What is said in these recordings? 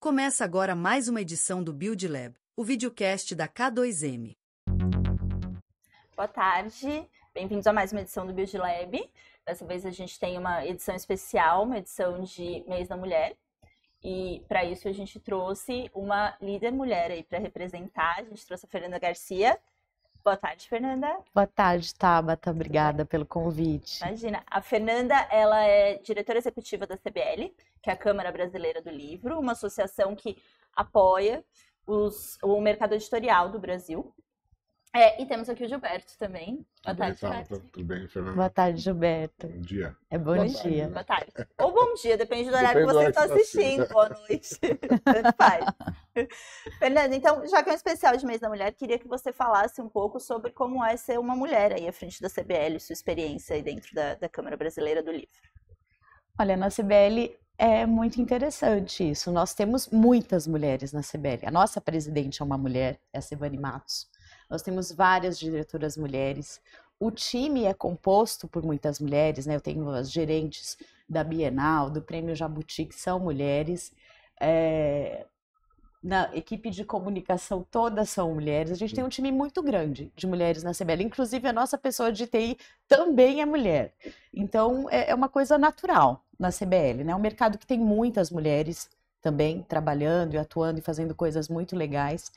Começa agora mais uma edição do Build Lab, o videocast da K2M. Boa tarde, bem-vindos a mais uma edição do Build Lab. Dessa vez a gente tem uma edição especial, uma edição de Mês da Mulher. E para isso a gente trouxe uma líder mulher aí para representar. A gente trouxe a Fernanda Garcia. Boa tarde, Fernanda. Boa tarde, Tabata. Obrigada pelo convite. Imagina, a Fernanda, ela é diretora executiva da CBL, que é a Câmara Brasileira do Livro, uma associação que apoia o mercado editorial do Brasil. E temos aqui o Gilberto também. Boa tarde, Gilberto. Tudo bem, Fernanda? Boa tarde, Gilberto. Bom dia. Bom dia. Boa tarde. Ou bom dia, depende do horário que você está assistindo. Boa noite. Tanto faz. Fernanda, então, já que é um especial de Mês da Mulher, queria que você falasse um pouco sobre como é ser uma mulher aí à frente da CBL, sua experiência aí dentro da Câmara Brasileira do Livro. Olha, na CBL é muito interessante isso. Nós temos muitas mulheres na CBL. A nossa presidente é uma mulher, é a Silvane Matos. Nós temos várias diretoras mulheres. O time é composto por muitas mulheres, né? Eu tenho as gerentes da Bienal, do Prêmio Jabuti, que são mulheres. Na equipe de comunicação, todas são mulheres. A gente tem um time muito grande de mulheres na CBL. Inclusive, a nossa pessoa de TI também é mulher. Então, é uma coisa natural na CBL, né? É um mercado que tem muitas mulheres também trabalhando e atuando e fazendo coisas muito legais.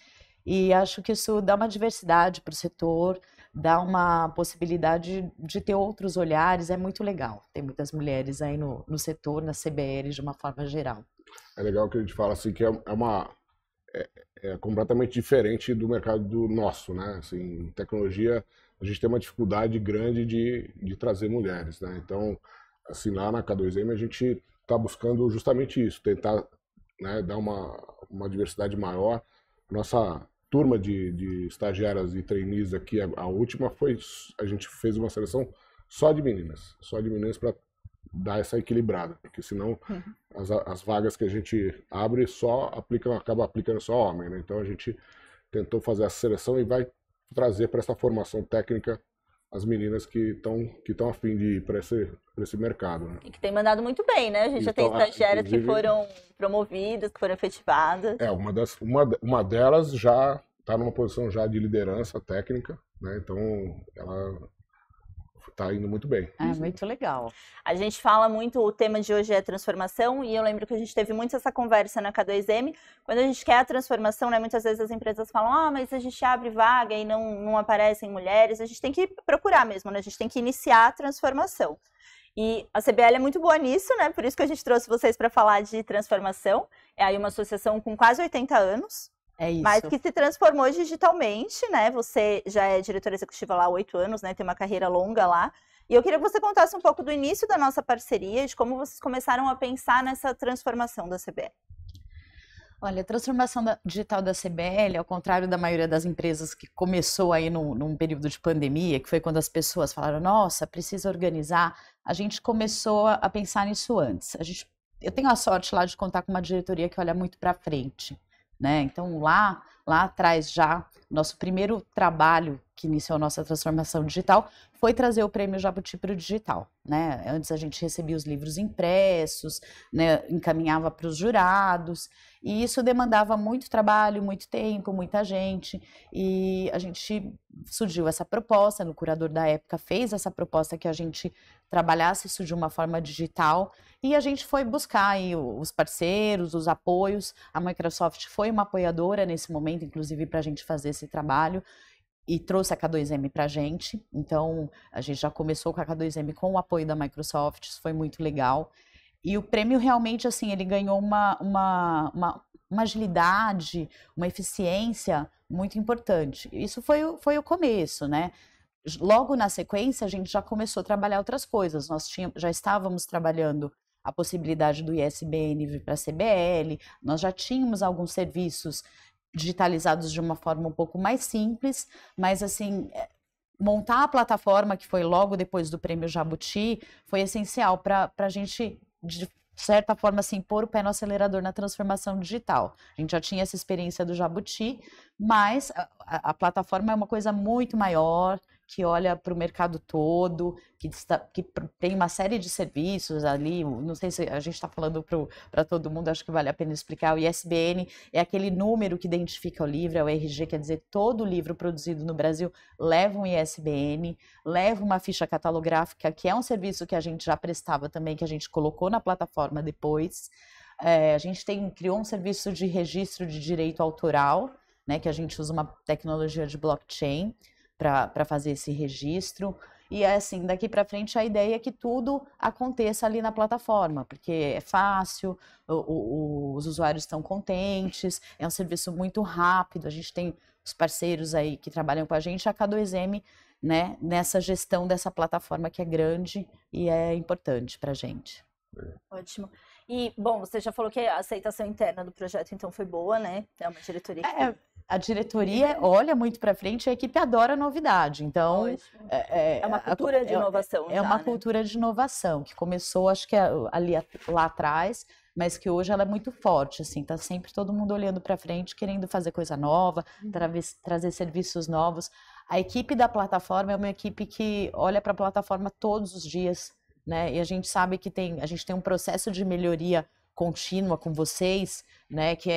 E acho que isso dá uma diversidade para o setor, dá uma possibilidade de ter outros olhares, é muito legal. Tem muitas mulheres aí no setor, na CBL, de uma forma geral. É legal que a gente fala assim que é completamente diferente do mercado do nosso, né? Assim, em tecnologia, a gente tem uma dificuldade grande de trazer mulheres, né? Então, assim, lá na K2M a gente está buscando justamente isso, tentar, né, dar uma diversidade maior. Nossa turma de estagiárias e trainees aqui, a última a gente fez uma seleção só de meninas para dar essa equilibrada, porque senão as vagas que a gente abre acaba aplicando só homem, né? Então a gente tentou fazer essa seleção e vai trazer para essa formação técnica as meninas que estão a fim de ir para esse mercado, né? E que tem mandado muito bem, né? A gente já tem estagiárias que foram promovidas, que foram efetivadas. Uma delas já está numa posição já de liderança técnica, né? Então ela está indo muito bem. É muito legal. A gente fala muito, o tema de hoje é transformação, e eu lembro que a gente teve muito essa conversa na K2M. Quando a gente quer a transformação, né, muitas vezes as empresas falam, mas a gente abre vaga e não aparecem mulheres. A gente tem que procurar mesmo, né? A gente tem que iniciar a transformação. E a CBL é muito boa nisso, né? Por isso que a gente trouxe vocês para falar de transformação. É aí uma associação com quase 80 anos. É isso. Mas que se transformou digitalmente, né? Você já é diretora executiva lá há 8 anos, né? Tem uma carreira longa lá. E eu queria que você contasse um pouco do início da nossa parceria, de como vocês começaram a pensar nessa transformação da CBL. Olha, a transformação digital da CBL, ao contrário da maioria das empresas que começou aí num período de pandemia, que foi quando as pessoas falaram, nossa, precisa organizar, a gente começou a pensar nisso antes. Eu tenho a sorte lá de contar com uma diretoria que olha muito para frente, né? Então lá atrás já, nosso primeiro trabalho que iniciou a nossa transformação digital foi trazer o Prêmio Jabuti para o digital, né? Antes a gente recebia os livros impressos, né? Encaminhava para os jurados, e isso demandava muito trabalho, muito tempo, muita gente, e surgiu essa proposta, o curador da época fez essa proposta que a gente trabalhasse isso de uma forma digital, e a gente foi buscar aí os parceiros, os apoios. A Microsoft foi uma apoiadora nesse momento, inclusive para a gente fazer esse trabalho, e trouxe a K2M para a gente. Então, a gente já começou com a K2M com o apoio da Microsoft, isso foi muito legal. E o prêmio realmente, assim, ele ganhou uma agilidade, uma eficiência muito importante. Isso foi o começo, né? Logo na sequência, a gente já começou a trabalhar outras coisas. Nós já estávamos trabalhando a possibilidade do ISBN vir para a CBL, nós já tínhamos alguns serviços digitalizados de uma forma um pouco mais simples, mas assim, montar a plataforma, que foi logo depois do Prêmio Jabuti, foi essencial para a gente, de certa forma, assim, pôr o pé no acelerador na transformação digital. A gente já tinha essa experiência do Jabuti, mas a plataforma é uma coisa muito maior, que olha para o mercado todo, que tem uma série de serviços ali. Não sei se a gente está falando para todo mundo, acho que vale a pena explicar. O ISBN é aquele número que identifica o livro, é o RG, quer dizer, todo livro produzido no Brasil leva um ISBN, leva uma ficha catalográfica, que é um serviço que a gente já prestava também, que a gente colocou na plataforma depois. A gente criou um serviço de registro de direito autoral, né, que a gente usa uma tecnologia de blockchain para fazer esse registro. E assim, daqui para frente a ideia é que tudo aconteça ali na plataforma, porque é fácil, os usuários estão contentes, é um serviço muito rápido, a gente tem os parceiros aí que trabalham com a gente, a K2M, né, nessa gestão dessa plataforma que é grande e é importante para a gente. Ótimo. E, bom, você já falou que a aceitação interna do projeto, então, foi boa, né? É uma diretoria que... A diretoria olha muito para frente e a equipe adora novidade. Então, é uma cultura de inovação. É uma cultura de inovação que começou, acho que ali lá atrás, mas que hoje ela é muito forte. Assim, tá sempre todo mundo olhando para frente, querendo fazer coisa nova, trazer serviços novos. A equipe da plataforma é uma equipe que olha para a plataforma todos os dias, né? E a gente sabe que a gente tem um processo de melhoria contínua com vocês, né, que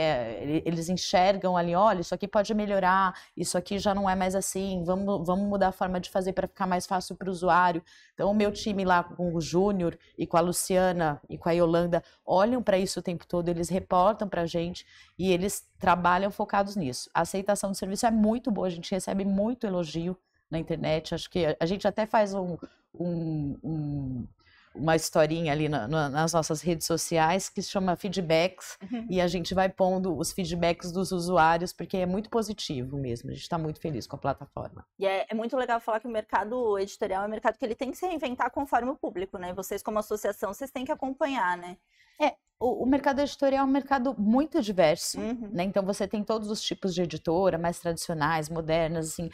eles enxergam ali, olha, isso aqui pode melhorar, isso aqui já não é mais assim, vamos mudar a forma de fazer para ficar mais fácil para o usuário. Então, o meu time lá com o Júnior e com a Luciana e com a Yolanda olham para isso o tempo todo, eles reportam para a gente e eles trabalham focados nisso. A aceitação do serviço é muito boa, a gente recebe muito elogio na internet, acho que a gente até faz uma historinha ali nas nossas redes sociais que se chama feedbacks, e a gente vai pondo os feedbacks dos usuários, porque é muito positivo mesmo, a gente está muito feliz com a plataforma. E é muito legal falar que o mercado editorial é um mercado que ele tem que se reinventar conforme o público, né? Vocês como associação, vocês têm que acompanhar, né? O mercado editorial é um mercado muito diverso, né? Então você tem todos os tipos de editora, mais tradicionais, modernas, assim,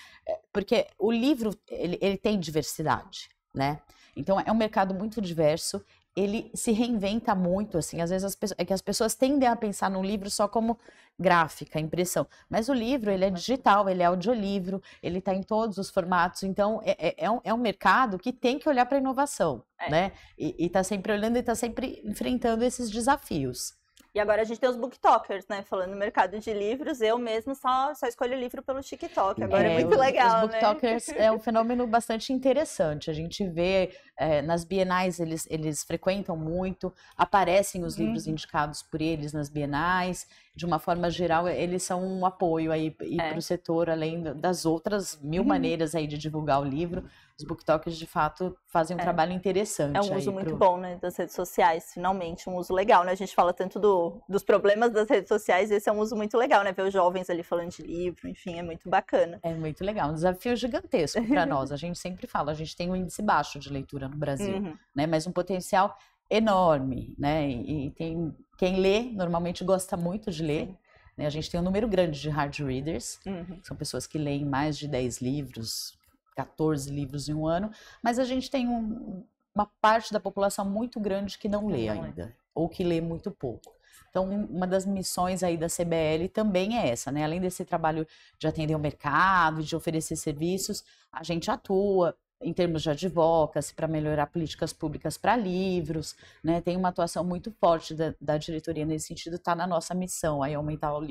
porque o livro, ele tem diversidade, né? Então é um mercado muito diverso, ele se reinventa muito, assim, às vezes as pessoas tendem a pensar no livro só como gráfica, impressão, mas o livro, ele é digital, ele é audiolivro, ele está em todos os formatos, então é um mercado que tem que olhar para a inovação, né? E está sempre olhando e está sempre enfrentando esses desafios. E agora a gente tem os booktokers, né? Falando no mercado de livros, eu mesmo só escolho livro pelo TikTok. Agora é muito legal, os booktokers, né? É um fenômeno bastante interessante. A gente vê nas bienais, eles frequentam muito, aparecem os livros indicados por eles nas bienais. De uma forma geral, eles são um apoio aí para o setor, além das outras mil maneiras aí de divulgar o livro. Os booktokers, de fato, fazem um trabalho interessante. É um uso muito bom, né, das redes sociais, finalmente, um uso legal, né? A gente fala tanto dos problemas das redes sociais, esse é um uso muito legal, né? Ver os jovens ali falando de livro, enfim, é muito bacana. É muito legal, um desafio gigantesco para nós. A gente sempre fala, a gente tem um índice baixo de leitura no Brasil, né? Mas um potencial enorme, né? E tem quem lê, normalmente gosta muito de ler. Né? A gente tem um número grande de hard readers, que são pessoas que leem mais de 10 livros, 14 livros em um ano, mas a gente tem uma parte da população muito grande que não lê ainda, ou que lê muito pouco. Então, uma das missões aí da CBL também é essa, né? Além desse trabalho de atender o mercado, de oferecer serviços, a gente atua em termos de advocacy, para melhorar políticas públicas para livros, né? Tem uma atuação muito forte da diretoria nesse sentido, está na nossa missão, aí aumentar o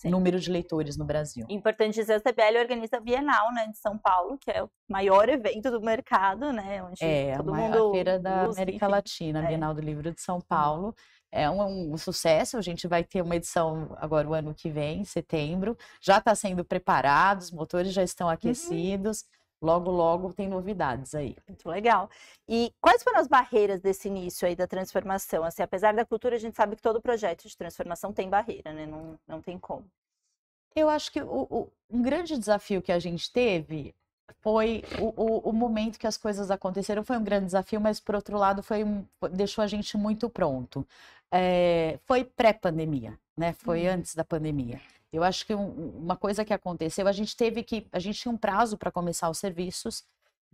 número de leitores no Brasil. Importante dizer, a CBL organiza a Bienal, né, de São Paulo, que é o maior evento do mercado, né? Onde todo a mundo feira da América Latina, a Bienal do Livro de São Paulo. É um sucesso, a gente vai ter uma edição agora o ano que vem, em setembro, já está sendo preparado, os motores já estão aquecidos, logo, logo tem novidades aí. Muito legal. E quais foram as barreiras desse início aí da transformação? Assim, apesar da cultura, a gente sabe que todo projeto de transformação tem barreira, né? Não tem como. Eu acho que um grande desafio que a gente teve foi o momento que as coisas aconteceram. Foi um grande desafio, mas, por outro lado, deixou a gente muito pronto. Foi pré-pandemia, né? Foi antes da pandemia. Eu acho que uma coisa que aconteceu, a gente tinha um prazo para começar os serviços,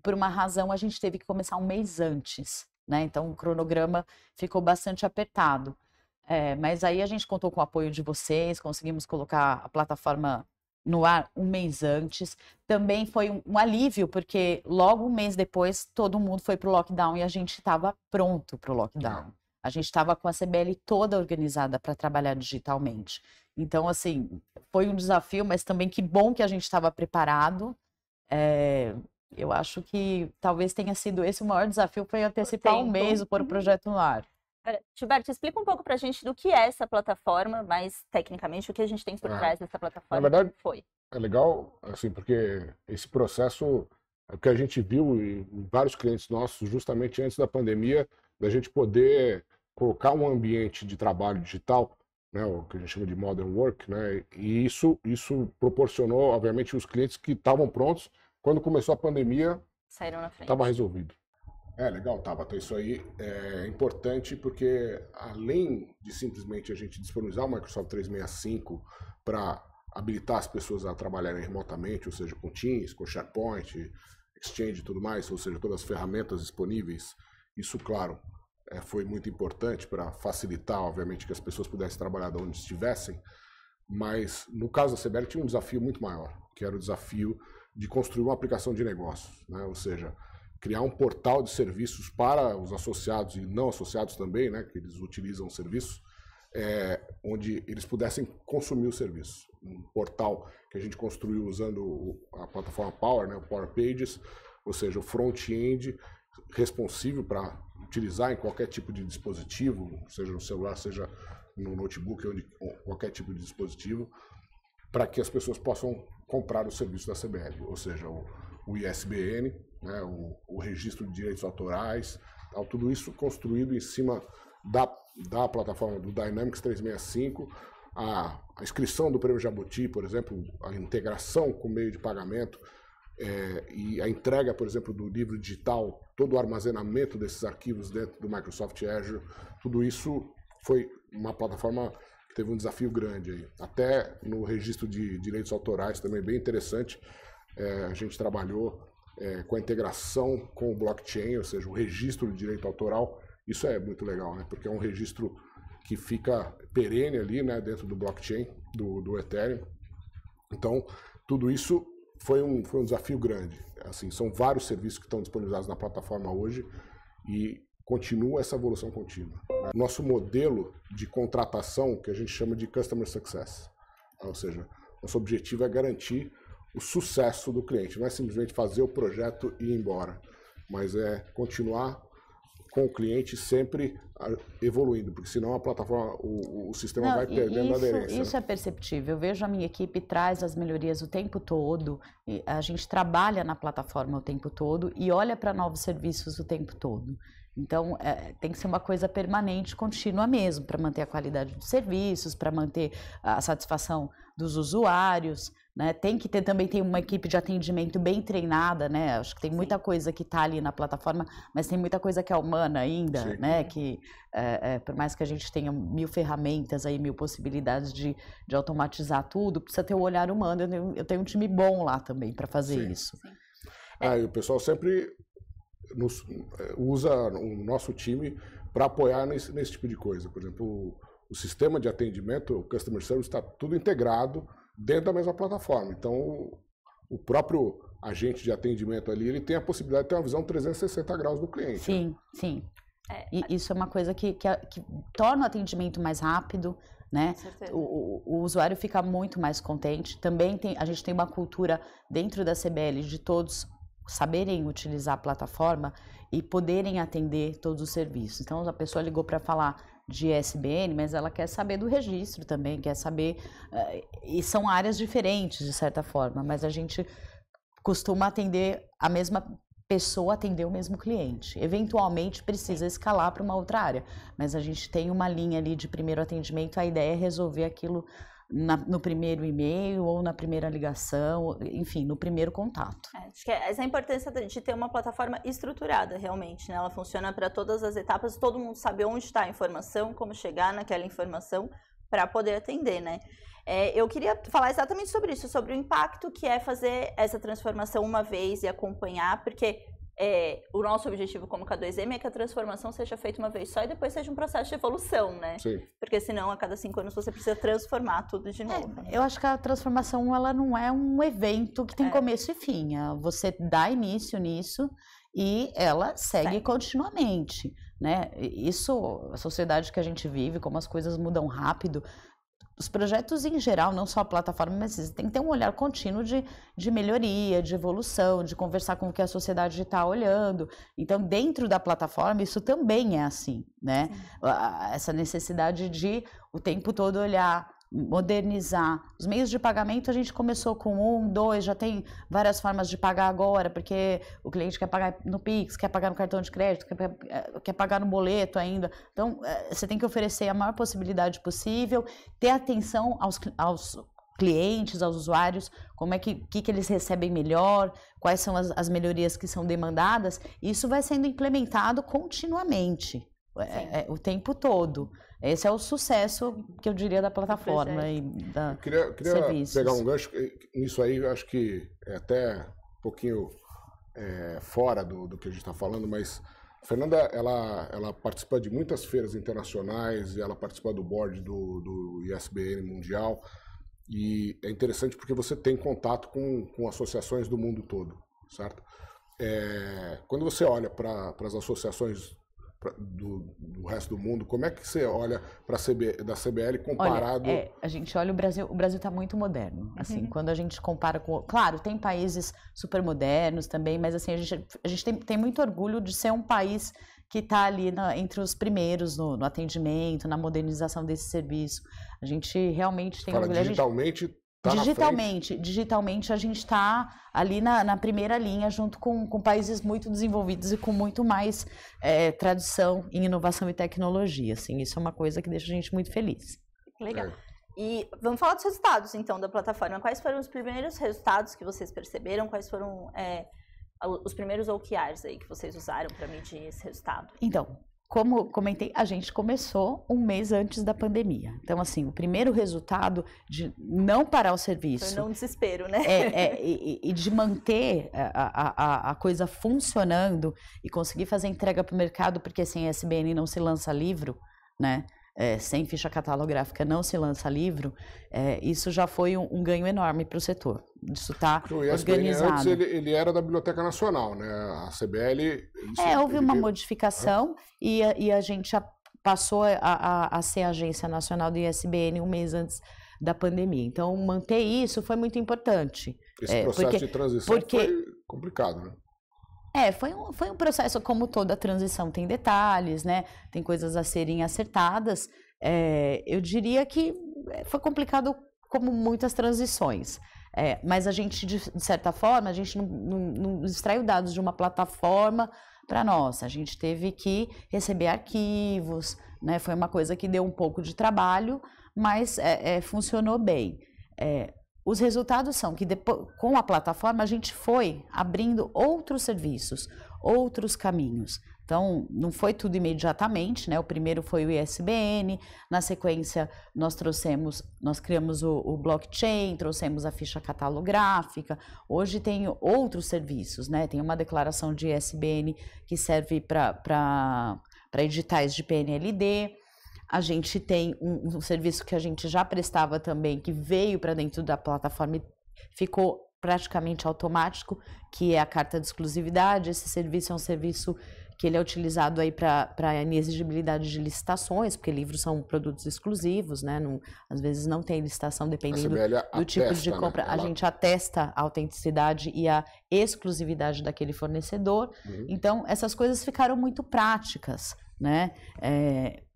por uma razão a gente teve que começar um mês antes, né? Então o cronograma ficou bastante apertado. Mas aí a gente contou com o apoio de vocês, conseguimos colocar a plataforma no ar um mês antes. Também foi um alívio, porque logo um mês depois todo mundo foi para o lockdown e a gente estava pronto para o lockdown. A gente estava com a CBL toda organizada para trabalhar digitalmente. Então, assim, foi um desafio, mas também que bom que a gente estava preparado. Eu acho que talvez tenha sido esse o maior desafio, foi antecipar um mês para o projeto no ar. Gilberto, explica um pouco para a gente do que é essa plataforma, mas tecnicamente o que a gente tem por trás dessa plataforma. Na verdade, foi. É legal, assim, porque esse processo é o que a gente viu em vários clientes nossos, justamente antes da pandemia, da gente poder colocar um ambiente de trabalho digital, né, o que a gente chama de modern work, né, e isso proporcionou, obviamente, os clientes que estavam prontos. Quando começou a pandemia, saíram na frente. Estava resolvido. Legal, Tabata. Isso aí é importante porque, além de simplesmente a gente disponibilizar o Microsoft 365 para habilitar as pessoas a trabalharem remotamente, ou seja, com Teams, com SharePoint, Exchange e tudo mais, ou seja, todas as ferramentas disponíveis, isso, claro, foi muito importante para facilitar, obviamente, que as pessoas pudessem trabalhar de onde estivessem, mas, no caso da CBL, tinha um desafio muito maior, que era o desafio de construir uma aplicação de negócios, né? Ou seja, criar um portal de serviços para os associados e não associados também, né, que eles utilizam os serviços, onde eles pudessem consumir o serviço. Um portal que a gente construiu usando a plataforma Power, né, o Power Pages, ou seja, o front-end responsível para utilizar em qualquer tipo de dispositivo, seja no celular, seja no notebook, qualquer tipo de dispositivo, para que as pessoas possam comprar o serviço da CBL, ou seja, o ISBN, né, o registro de direitos autorais, tal, tudo isso construído em cima da plataforma do Dynamics 365, a inscrição do Prêmio Jabuti, por exemplo, a integração com o meio de pagamento, e a entrega, por exemplo, do livro digital, todo o armazenamento desses arquivos dentro do Microsoft Azure, tudo isso foi uma plataforma que teve um desafio grande aí. Até no registro de direitos autorais também bem interessante, a gente trabalhou com a integração com o blockchain, ou seja, o registro de direito autoral. Isso é muito legal, né? Porque é um registro que fica perene ali, né, dentro do blockchain, do Ethereum. Então, tudo isso foi um desafio grande. Assim, são vários serviços que estão disponibilizados na plataforma hoje e continua essa evolução contínua. Nosso modelo de contratação, que a gente chama de Customer Success, ou seja, nosso objetivo é garantir o sucesso do cliente. Não é simplesmente fazer o projeto e ir embora, mas é continuar com o cliente sempre evoluindo, porque senão a plataforma, o sistema vai perdendo aderência. Isso é perceptível. Eu vejo a minha equipe traz as melhorias o tempo todo, a gente trabalha na plataforma o tempo todo e olha para novos serviços o tempo todo. Então, tem que ser uma coisa permanente, contínua mesmo, para manter a qualidade dos serviços, para manter a satisfação dos usuários, né? Também tem uma equipe de atendimento bem treinada, né? Acho que tem muita coisa que está ali na plataforma, mas tem muita coisa que é humana ainda, sim, né? Que, por mais que a gente tenha 1000 ferramentas, aí, 1000 possibilidades de automatizar tudo, precisa ter o olhar humano. Eu tenho um time bom lá também para fazer isso. Sim. E o pessoal sempre usa o nosso time para apoiar nesse tipo de coisa. Por exemplo, o sistema de atendimento, o Customer Service, está tudo integrado dentro da mesma plataforma. Então, o próprio agente de atendimento ali, ele tem a possibilidade de ter uma visão 360 graus do cliente. Sim, né? Sim. E isso é uma coisa que torna o atendimento mais rápido, né? O usuário fica muito mais contente. Também a gente tem uma cultura dentro da CBL de todos saberem utilizar a plataforma e poderem atender todos os serviços. Então, a pessoa ligou para falar de ISBN, mas ela quer saber do registro também, quer saber... e são áreas diferentes, de certa forma, mas a gente costuma atender a mesma pessoa, atender o mesmo cliente. Eventualmente, precisa escalar para uma outra área, mas a gente tem uma linha ali de primeiro atendimento, a ideia é resolver aquilo no primeiro e-mail ou na primeira ligação, enfim, no primeiro contato. Acho que essa é a importância de ter uma plataforma estruturada, realmente, né? Ela funciona para todas as etapas, todo mundo sabe onde está a informação, como chegar naquela informação para poder atender, né? Eu queria falar exatamente sobre isso, sobre o impacto que é fazer essa transformação uma vez e acompanhar, porque o nosso objetivo como K2M é que a transformação seja feita uma vez só e depois seja um processo de evolução, né? Sim. Porque senão a cada 5 anos você precisa transformar tudo de novo. Eu acho que a transformação ela não é um evento que tem começo e fim. Você dá início nisso e ela segue continuamente, né? Isso, a sociedade que a gente vive, como as coisas mudam rápido, os projetos em geral, não só a plataforma, mas tem que ter um olhar contínuo de melhoria, de evolução, de conversar com o que a sociedade está olhando. Então, dentro da plataforma, isso também é assim, né? Essa necessidade de o tempo todo olhar, modernizar. Os meios de pagamento a gente começou com 1, 2, já tem várias formas de pagar agora, porque o cliente quer pagar no Pix, quer pagar no cartão de crédito, quer pagar no boleto ainda. Então, você tem que oferecer a maior possibilidade possível, ter atenção aos clientes, aos usuários, como é que eles recebem melhor, quais são as melhorias que são demandadas. Isso vai sendo implementado continuamente. O tempo todo. Esse é o sucesso que eu diria da plataforma e da queria serviços. Pegar um gancho nisso aí, eu acho que é até um pouquinho fora do que a gente está falando, mas a Fernanda, ela participa de muitas feiras internacionais e ela participa do board do ISBN Mundial, e é interessante porque você tem contato com associações do mundo todo, certo? Quando você olha para as associações do resto do mundo, como é que você olha para da CBL comparado... Olha, a gente olha o Brasil está muito moderno, assim, quando a gente compara com... Claro, tem países super modernos também, mas assim, a gente tem muito orgulho de ser um país que está ali entre os primeiros no atendimento, na modernização desse serviço. A gente realmente tem orgulho. Digitalmente... Digitalmente a gente está ali na primeira linha junto com países muito desenvolvidos e com muito mais tradição em inovação e tecnologia. Assim, isso é uma coisa que deixa a gente muito feliz. Legal. E vamos falar dos resultados, então, da plataforma. Quais foram os primeiros resultados que vocês perceberam? Quais foram os primeiros OKRs aí que vocês usaram para medir esse resultado? Então, como comentei, a gente começou um mês antes da pandemia. Então, assim, o primeiro resultado de não parar o serviço... Foi não desespero, né? E de manter a coisa funcionando e conseguir fazer entrega para o mercado, porque sem ISBN não se lança livro, né? Sem ficha catalográfica não se lança livro, isso já foi um ganho enorme para o setor. Isso está organizado. Antes ele era da Biblioteca Nacional, né? A CBL... houve uma modificação e a gente já passou a ser agência nacional do ISBN um mês antes da pandemia. Então, manter isso foi muito importante. Esse processo de transição foi complicado, né? Foi um processo, como toda transição tem detalhes, né? Tem coisas a serem acertadas. Eu diria que foi complicado como muitas transições. Mas a gente, de certa forma, a gente não extraiu dados de uma plataforma para nós. A gente teve que receber arquivos, né? Foi uma coisa que deu um pouco de trabalho, mas funcionou bem. Os resultados são que depois, com a plataforma a gente foi abrindo outros serviços, outros caminhos. Então, não foi tudo imediatamente, né? O primeiro foi o ISBN, na sequência nós criamos o blockchain, trouxemos a ficha catalográfica. Hoje tem outros serviços, né? Tem uma declaração de ISBN que serve para editais de PNLD. A gente tem um serviço que a gente já prestava também, que veio para dentro da plataforma e ficou praticamente automático, que é a carta de exclusividade. Esse serviço é um serviço que ele é utilizado aí para inexigibilidade de licitações, porque livros são produtos exclusivos, né? Às vezes não tem licitação dependendo do tipo de compra. Né? A gente atesta a autenticidade e a exclusividade daquele fornecedor. Então, essas coisas ficaram muito práticas, né?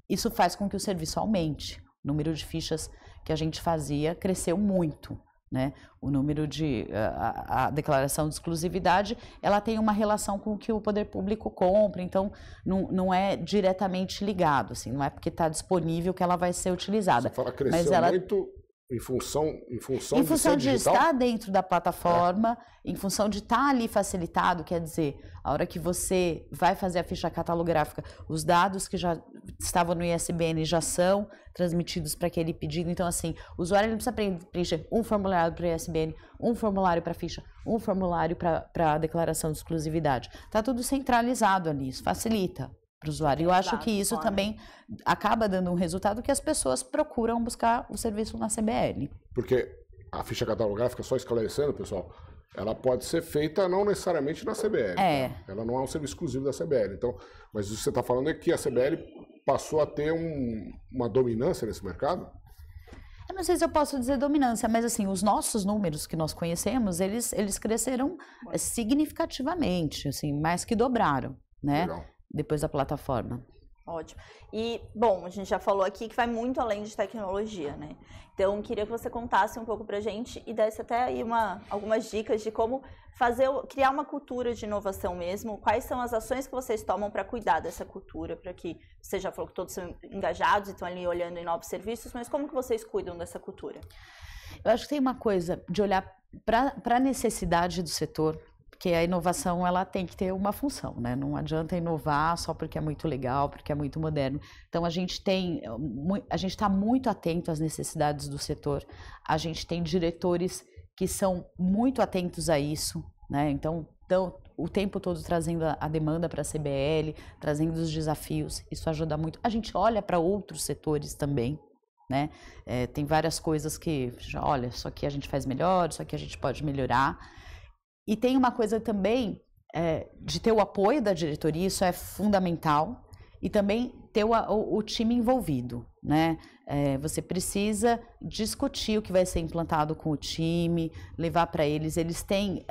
Isso faz com que o serviço aumente. O número de fichas que a gente fazia cresceu muito, né? O número a declaração de exclusividade, ela tem uma relação com o que o poder público compra, então não é diretamente ligado, assim, não é porque está disponível que ela vai ser utilizada. Você fala cresceu muito Em função de estar dentro da plataforma, em função de estar ali facilitado, quer dizer, a hora que você vai fazer a ficha catalográfica, os dados que já estavam no ISBN já são transmitidos para aquele pedido. Então, assim, o usuário não precisa preencher um formulário para o ISBN, um formulário para a ficha, um formulário para a declaração de exclusividade. Está tudo centralizado ali, isso facilita para o usuário. Eu acho que isso também acaba dando um resultado que as pessoas procuram buscar o serviço na CBL. Porque a ficha catalográfica, só esclarecendo, pessoal, ela pode ser feita não necessariamente na CBL. Tá? Ela não é um serviço exclusivo da CBL. Então, mas o que você está falando é que a CBL passou a ter uma dominância nesse mercado? Eu não sei se eu posso dizer dominância, mas assim, os nossos números que nós conhecemos, eles cresceram significativamente, assim, mais que dobraram, né? Legal. Depois da plataforma. Ótimo. E, bom, a gente já falou aqui que vai muito além de tecnologia, né? Então, queria que você contasse um pouco pra gente e desse até aí algumas dicas de como criar uma cultura de inovação mesmo. Quais são as ações que vocês tomam para cuidar dessa cultura, para que você já falou que todos são engajados e estão ali olhando em novos serviços, mas como que vocês cuidam dessa cultura? Eu acho que tem uma coisa de olhar para a necessidade do setor, porque a inovação ela tem que ter uma função, né? Não adianta inovar só porque é muito legal, porque é muito moderno. Então a gente está muito atento às necessidades do setor. A gente tem diretores que são muito atentos a isso, né? Então o tempo todo trazendo a demanda para a CBL, trazendo os desafios. Isso ajuda muito. A gente olha para outros setores também, né? Tem várias coisas que, olha, isso aqui a gente faz melhor, isso aqui a gente pode melhorar. E tem uma coisa também de ter o apoio da diretoria, isso é fundamental, e também ter o time envolvido, né? Você precisa discutir o que vai ser implantado com o time, levar para eles têm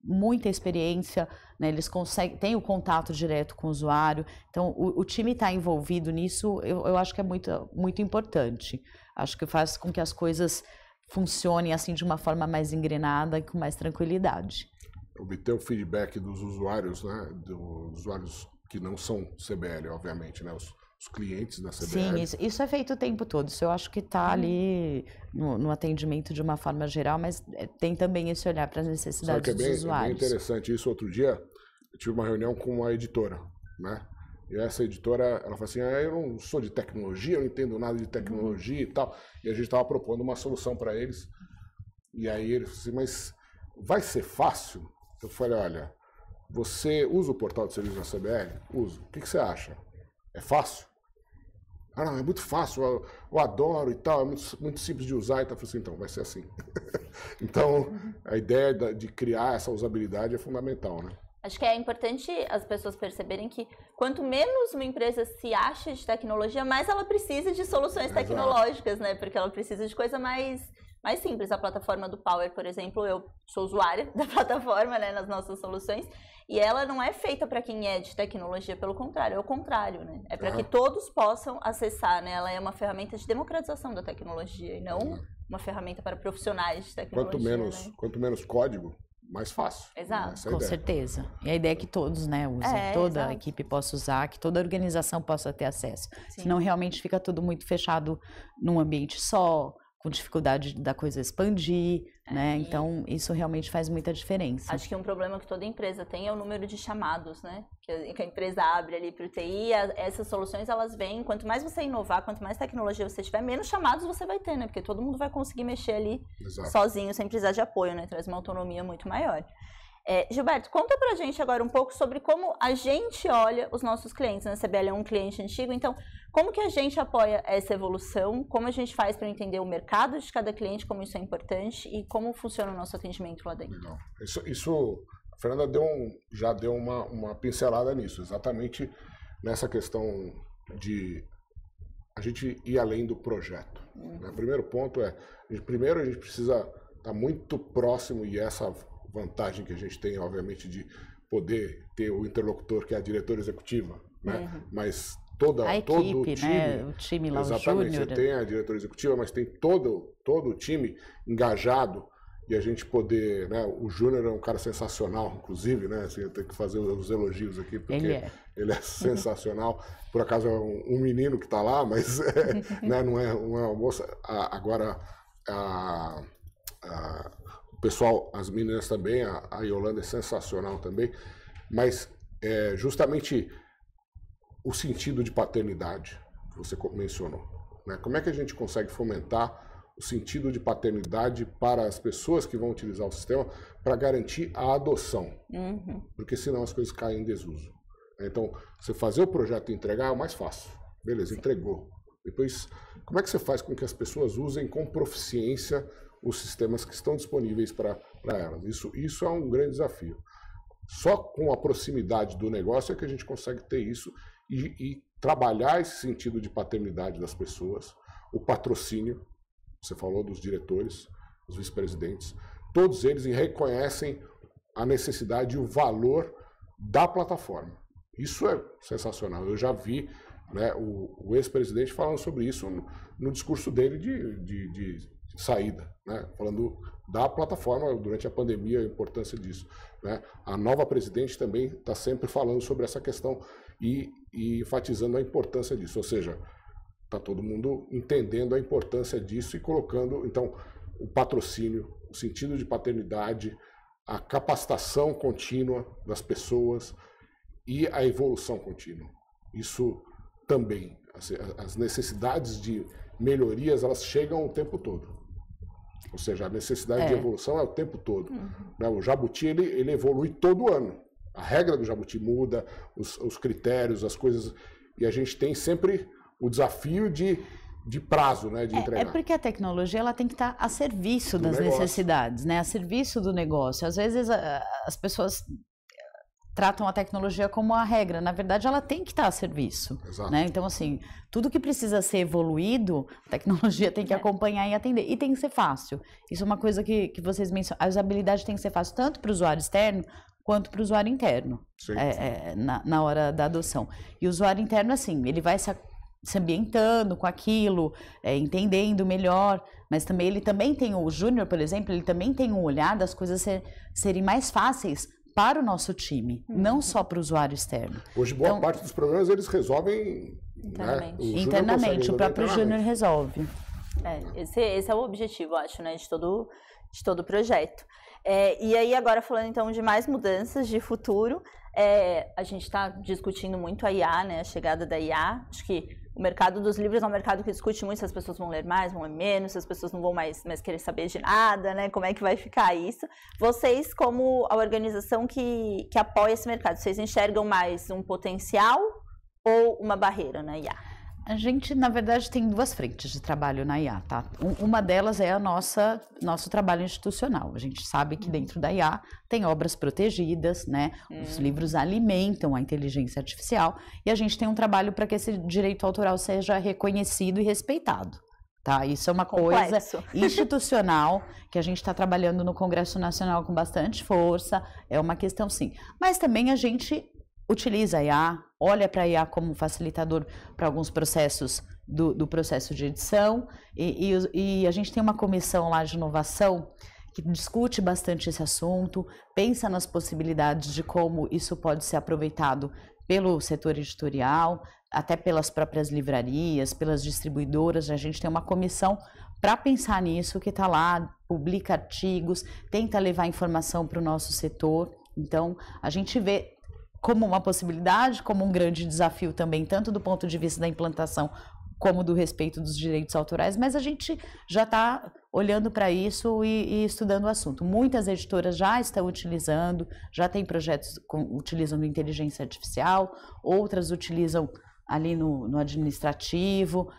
muita experiência, né? Eles têm o contato direto com o usuário, então o time estar envolvido nisso, eu acho que é muito, muito importante. Acho que faz com que as coisas funcionem assim de uma forma mais engrenada e com mais tranquilidade. Obter o feedback dos usuários, né? Dos usuários que não são CBL, obviamente, né? Os clientes da CBL. Sim, isso é feito o tempo todo. Isso eu acho que está ali no atendimento de uma forma geral, mas tem também esse olhar para as necessidades dos usuários. É bem interessante isso. Outro dia eu tive uma reunião com uma editora, né? E essa editora, ela falou assim, eu não sou de tecnologia, eu não entendo nada de tecnologia e tal. E a gente estava propondo uma solução para eles. E aí eles falaram assim, mas vai ser fácil? Eu falei, olha, você usa o portal de serviço da CBL? Uso. O que você acha? É fácil? Ah, não, é muito fácil, eu adoro e tal, é muito simples de usar. Então eu falei assim, então vai ser assim. Então, a ideia de criar essa usabilidade é fundamental, né? Acho que é importante as pessoas perceberem que quanto menos uma empresa se acha de tecnologia, mais ela precisa de soluções tecnológicas, né? Porque ela precisa de coisa mais simples. A plataforma do Power, por exemplo, eu sou usuária da plataforma, né, nas nossas soluções, e ela não é feita para quem é de tecnologia, pelo contrário, é o contrário, né? É para que todos possam acessar, né? Ela é uma ferramenta de democratização da tecnologia e não uma ferramenta para profissionais de tecnologia. Quanto menos código, mais fácil. Exato. Com certeza. E a ideia é que todos, né, usem, toda a equipe possa usar, que toda a organização possa ter acesso. Sim. Senão realmente fica tudo muito fechado num ambiente só, com dificuldade da coisa expandir, né? Então, isso realmente faz muita diferença. Acho que um problema que toda empresa tem é o número de chamados, né? Que a empresa abre ali para o TI, essas soluções, elas vêm, quanto mais você inovar, quanto mais tecnologia você tiver, menos chamados você vai ter, né? Porque todo mundo vai conseguir mexer ali sozinho, sem precisar de apoio, né? Traz uma autonomia muito maior. Gilberto, conta pra gente agora um pouco sobre como a gente olha os nossos clientes, né? A CBL é um cliente antigo, então como que a gente apoia essa evolução, como a gente faz para entender o mercado de cada cliente, como isso é importante e como funciona o nosso atendimento lá dentro. Legal. Isso a Fernanda já deu uma pincelada nisso, exatamente nessa questão de a gente ir além do projeto. O primeiro ponto primeiro a gente precisa estar muito próximo, e essa vantagem que a gente tem, obviamente, de poder ter o interlocutor, que é a diretora executiva, né? Mas a equipe, todo o time, né? O time lá, exatamente, o júnior. Você tem a diretora executiva, mas tem todo o time engajado, e a gente poder, né? O Júnior é um cara sensacional, inclusive, né? Assim, eu tenho que fazer os elogios aqui, porque ele é sensacional. Por acaso é um menino que está lá, mas né? não é uma moça. Agora, o pessoal, as meninas também, a Yolanda é sensacional também, mas justamente o sentido de paternidade que você mencionou, né? Como é que a gente consegue fomentar o sentido de paternidade para as pessoas que vão utilizar o sistema para garantir a adoção? Porque senão as coisas caem em desuso. Então, você fazer o projeto e entregar é o mais fácil. Beleza, entregou. Depois, como é que você faz com que as pessoas usem com proficiência os sistemas que estão disponíveis para elas? Isso é um grande desafio. Só com a proximidade do negócio é que a gente consegue ter isso e trabalhar esse sentido de paternidade das pessoas, o patrocínio, você falou dos diretores, dos vice-presidentes, todos eles reconhecem a necessidade e o valor da plataforma. Isso é sensacional. Eu já vi, né, o ex-presidente falando sobre isso no discurso dele de saída, né, falando da plataforma durante a pandemia, a importância disso, né. A nova presidente também está sempre falando sobre essa questão e enfatizando a importância disso, ou seja, está todo mundo entendendo a importância disso e colocando, então, o patrocínio, o sentido de paternidade, a capacitação contínua das pessoas e a evolução contínua. Isso também, as necessidades de melhorias, elas chegam o tempo todo. Ou seja, a necessidade de evolução é o tempo todo. Né? O Jabuti, ele evolui todo ano. A regra do Jabuti muda, os critérios, as coisas, e a gente tem sempre o desafio de prazo, né, de entregar. É porque a tecnologia ela tem que estar a serviço das necessidades, né, a serviço do negócio. Às vezes as pessoas tratam a tecnologia como a regra, na verdade ela tem que estar a serviço. Exato. Né? Então assim, tudo que precisa ser evoluído, a tecnologia tem que acompanhar e atender, e tem que ser fácil. Isso é uma coisa que vocês mencionam, a usabilidade tem que ser fácil tanto para o usuário externo quanto para o usuário interno, na hora da adoção. E o usuário interno, assim, ele vai se ambientando com aquilo, entendendo melhor, mas também ele também tem, o Júnior, por exemplo, ele também tem um olhar das coisas serem mais fáceis para o nosso time, não só para o usuário externo. Hoje, boa parte dos problemas eles resolvem internamente. Né? Internamente, o próprio Júnior resolve. Esse é o objetivo, acho, né, de todo o projeto. E aí, agora falando então de mais mudanças de futuro, a gente está discutindo muito a IA, né, a chegada da IA. Acho que o mercado dos livros é um mercado que discute muito se as pessoas vão ler mais, vão ler menos, se as pessoas não vão mais querer saber de nada, né, como é que vai ficar isso. Vocês, como a organização que apoia esse mercado, vocês enxergam mais um potencial ou uma barreira na IA? A gente, na verdade, tem duas frentes de trabalho na IA, tá? Uma delas é nosso trabalho institucional. A gente sabe que dentro da IA tem obras protegidas, né? Os livros alimentam a inteligência artificial e a gente tem um trabalho para que esse direito autoral seja reconhecido e respeitado. Tá? Isso é uma coisa institucional que a gente está trabalhando no Congresso Nacional com bastante força, é uma questão sim. Mas também a gente utiliza a IA, olha para a IA como um facilitador para alguns processos do processo de edição e a gente tem uma comissão lá de inovação que discute bastante esse assunto, pensa nas possibilidades de como isso pode ser aproveitado pelo setor editorial, até pelas próprias livrarias, pelas distribuidoras. A gente tem uma comissão para pensar nisso, que está lá, publica artigos, tenta levar informação para o nosso setor. Então, a gente vê como uma possibilidade, como um grande desafio também, tanto do ponto de vista da implantação como do respeito dos direitos autorais, mas a gente já está olhando para isso e estudando o assunto. Muitas editoras já estão utilizando, já tem projetos utilizando inteligência artificial, outras utilizam ali no administrativo,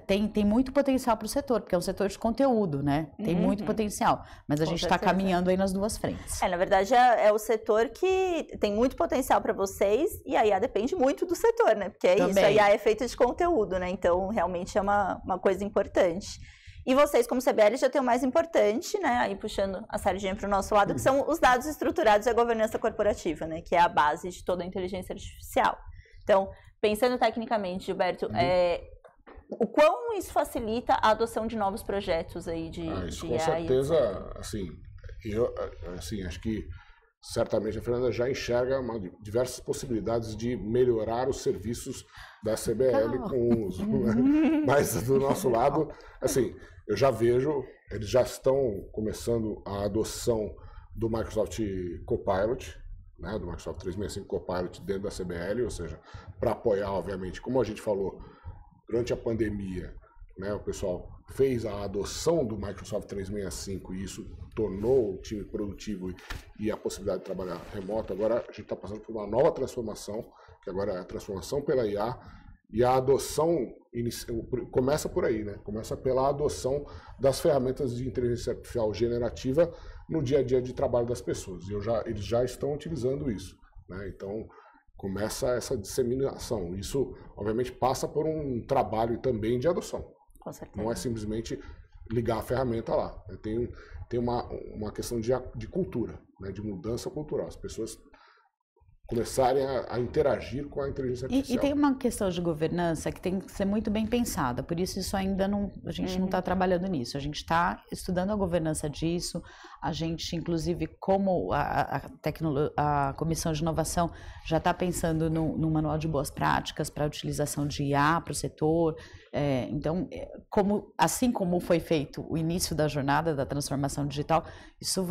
tem muito potencial para o setor, porque é um setor de conteúdo, né? Tem muito potencial, mas a gente está caminhando aí nas duas frentes. Na verdade, é o setor que tem muito potencial para vocês, e a IA depende muito do setor, né? Porque isso, a IA é feita de conteúdo, né? Então, realmente é uma coisa importante. E vocês, como CBL, já tem o mais importante, né? Aí puxando a sardinha para o nosso lado, que são os dados estruturados e a governança corporativa, né? Que é a base de toda a inteligência artificial. Então, pensando tecnicamente, Gilberto, o quão isso facilita a adoção de novos projetos aí de isso, com certeza, assim, acho que certamente a Fernanda já enxerga diversas possibilidades de melhorar os serviços da CBL com o uso. Né? Mas do nosso lado, assim, eu já vejo, eles já estão começando a adoção do Microsoft Copilot, né, do Microsoft 365 Copilot dentro da CBL, ou seja, para apoiar, obviamente, como a gente falou, durante a pandemia, né, o pessoal fez a adoção do Microsoft 365 e isso tornou o time produtivo e a possibilidade de trabalhar remoto. Agora a gente está passando por uma nova transformação, que agora é a transformação pela IA, e a adoção começa por aí, né? Começa pela adoção das ferramentas de inteligência artificial generativa no dia a dia de trabalho das pessoas. E eles já estão utilizando isso, né? Então começa essa disseminação. Isso, obviamente, passa por um trabalho também de adoção. Com certeza. Não é simplesmente ligar a ferramenta lá. Tem uma questão de cultura, né? De mudança cultural. As pessoas começarem a interagir com a inteligência artificial. E tem uma questão de governança que tem que ser muito bem pensada, por isso ainda não, a gente não está trabalhando nisso, a gente está estudando a governança disso, a gente, inclusive, como a Comissão de Inovação já está pensando no manual de boas práticas para a utilização de IA para o setor, então, assim como foi feito o início da jornada da transformação digital, isso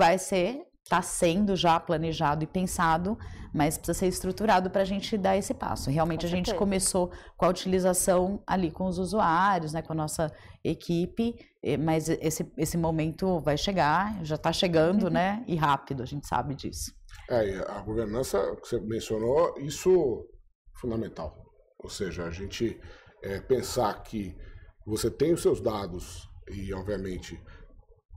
está sendo já planejado e pensado, mas precisa ser estruturado para a gente dar esse passo. Realmente a gente começou com a utilização ali com os usuários, né, com a nossa equipe, mas esse momento vai chegar, já está chegando, né, e rápido, a gente sabe disso. A governança que você mencionou, isso é fundamental. Ou seja, a gente pensar que você tem os seus dados e, obviamente,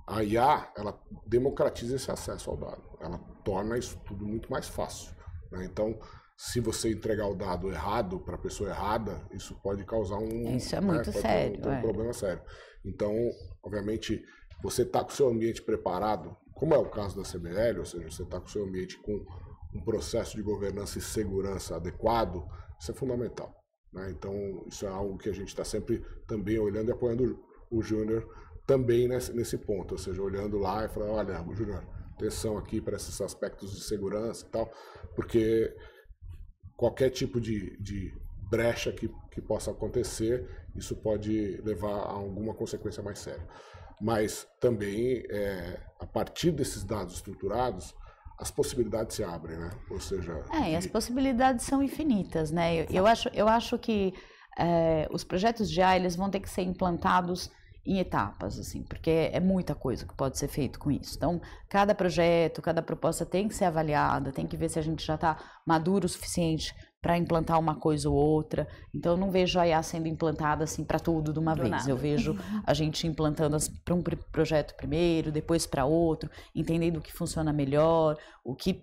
a IA, ela democratiza esse acesso ao dado, ela torna isso tudo muito mais fácil, né? Então, se você entregar o dado errado para a pessoa errada, isso pode causar Isso é muito sério. Um problema sério. Então, obviamente, você está com o seu ambiente preparado, como é o caso da CBL, ou seja, você está com o seu ambiente com um processo de governança e segurança adequado, isso é fundamental, né? Então, isso é algo que a gente está sempre também olhando e apoiando o Júnior também nesse ponto, ou seja, olhando lá e falando, olha, Júnior, atenção aqui para esses aspectos de segurança e tal, porque qualquer tipo de brecha que possa acontecer, isso pode levar a alguma consequência mais séria. Mas também, a partir desses dados estruturados, as possibilidades se abrem, né? Ou seja... E as possibilidades são infinitas, né? Eu acho que os projetos de IA, eles vão ter que ser implantados em etapas, assim, porque é muita coisa que pode ser feito com isso. Então, cada projeto, cada proposta tem que ser avaliada, tem que ver se a gente já está maduro o suficiente para implantar uma coisa ou outra. Então, eu não vejo a IA sendo implantada assim para tudo de uma vez. Nada. Eu vejo a gente implantando para um projeto primeiro, depois para outro, entendendo o que funciona melhor, o que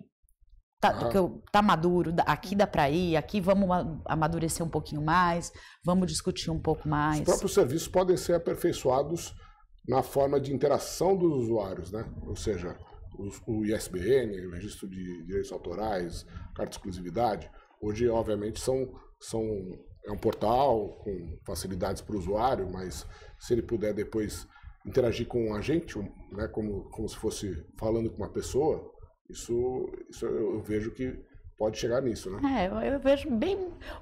tá maduro, aqui dá para ir, aqui vamos amadurecer um pouquinho mais, vamos discutir um pouco mais. Os próprios serviços podem ser aperfeiçoados na forma de interação dos usuários, né? Ou seja, o ISBN, o Registro de Direitos Autorais, Carta de Exclusividade, hoje, obviamente, é um portal com facilidades para o usuário, mas se ele puder depois interagir com um agente, né, como se fosse falando com uma pessoa, isso eu vejo que pode chegar nisso, né? Eu vejo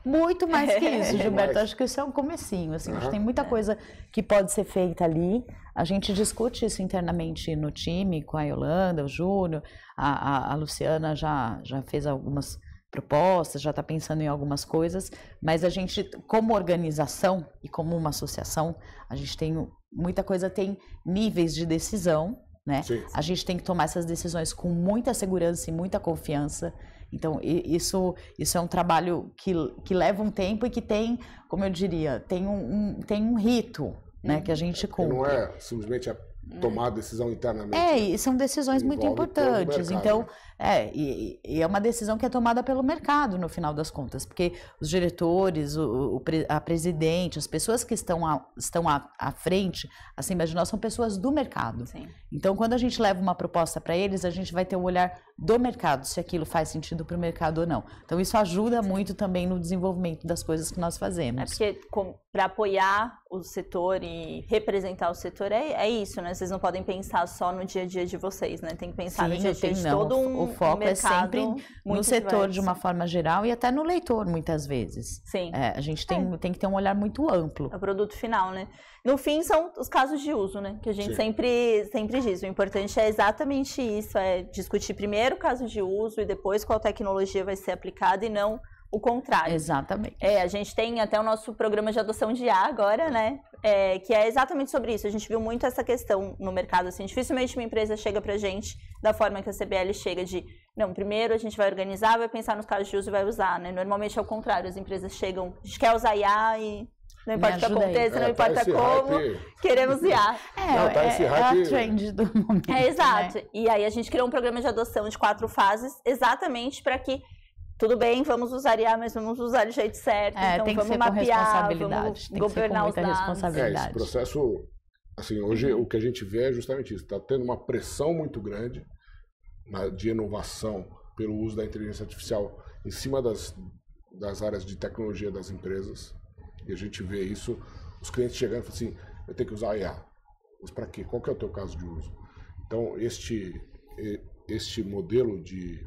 muito mais que isso, Gilberto. Acho que isso é um comecinho, assim, acho que tem muita coisa que pode ser feita ali. A gente discute isso internamente no time, com a Yolanda, o Júnior, a Luciana já fez algumas propostas, já está pensando em algumas coisas, mas a gente, como organização e como uma associação, a gente tem muita coisa, tem níveis de decisão, né? A gente tem que tomar essas decisões com muita segurança e muita confiança. Então, isso é um trabalho que leva um tempo e que tem, como eu diria, tem um rito, né, que a gente cumpre. Não é simplesmente tomar a decisão internamente. E são decisões muito importantes. Então, e é uma decisão que é tomada pelo mercado, no final das contas, porque os diretores, a presidente, as pessoas que estão à frente, acima de nós, são pessoas do mercado. Sim. Então, quando a gente leva uma proposta para eles, a gente vai ter o olhar do mercado, se aquilo faz sentido para o mercado ou não. Então, isso ajuda muito também no desenvolvimento das coisas que nós fazemos. Porque para apoiar o setor e representar o setor é isso, né? né? Vocês não podem pensar só no dia a dia de vocês, né? Tem que pensar no dia a dia de não. todo um O foco é sempre no setor diverso. de uma forma geral e até no leitor, muitas vezes. Sim. A gente tem que ter um olhar muito amplo. É o produto final, né? No fim, são os casos de uso, né? Que a gente sempre diz. O importante é exatamente isso, é discutir primeiro o caso de uso e depois qual tecnologia vai ser aplicada e não o contrário. Exatamente. A gente tem até o nosso programa de adoção de IA agora, né? Que é exatamente sobre isso. A gente viu muito essa questão no mercado, assim. Dificilmente uma empresa chega pra gente da forma que a CBL chega de... Não, primeiro a gente vai organizar, vai pensar nos casos de uso e vai usar, né? Normalmente é o contrário. As empresas chegam... A gente quer usar IA e... Não importa o que aconteça, não importa como, queremos IA. É a trend do momento. Exato. Né? E aí a gente criou um programa de adoção de 4 fases, exatamente para que, tudo bem, vamos usar IA, mas vamos usar do jeito certo. Então tem que vamos ser mapear, com vamos governar os dados. Responsabilidade. Esse processo, assim, hoje o que a gente vê é justamente isso. Está tendo uma pressão muito grande de inovação pelo uso da inteligência artificial em cima das áreas de tecnologia das empresas. E a gente vê isso, os clientes chegando e falando assim, eu tenho que usar IA. Mas para quê? Qual que é o teu caso de uso? Então, este modelo de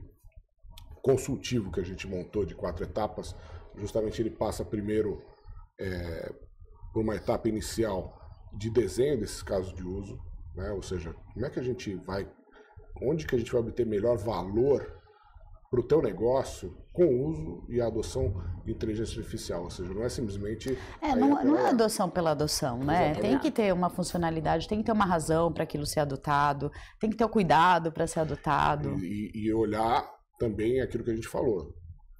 consultivo que a gente montou de 4 etapas, justamente ele passa primeiro por uma etapa inicial de desenho desses casos de uso, né? Ou seja, como é que a gente vai, onde que a gente vai obter melhor valor para o teu negócio com o uso e a adoção de inteligência artificial, ou seja, não é simplesmente... Não é adoção pela adoção, né? Exatamente. Tem que ter uma funcionalidade, tem que ter uma razão para aquilo ser adotado, tem que ter o cuidado para ser adotado. E olhar também aquilo que a gente falou.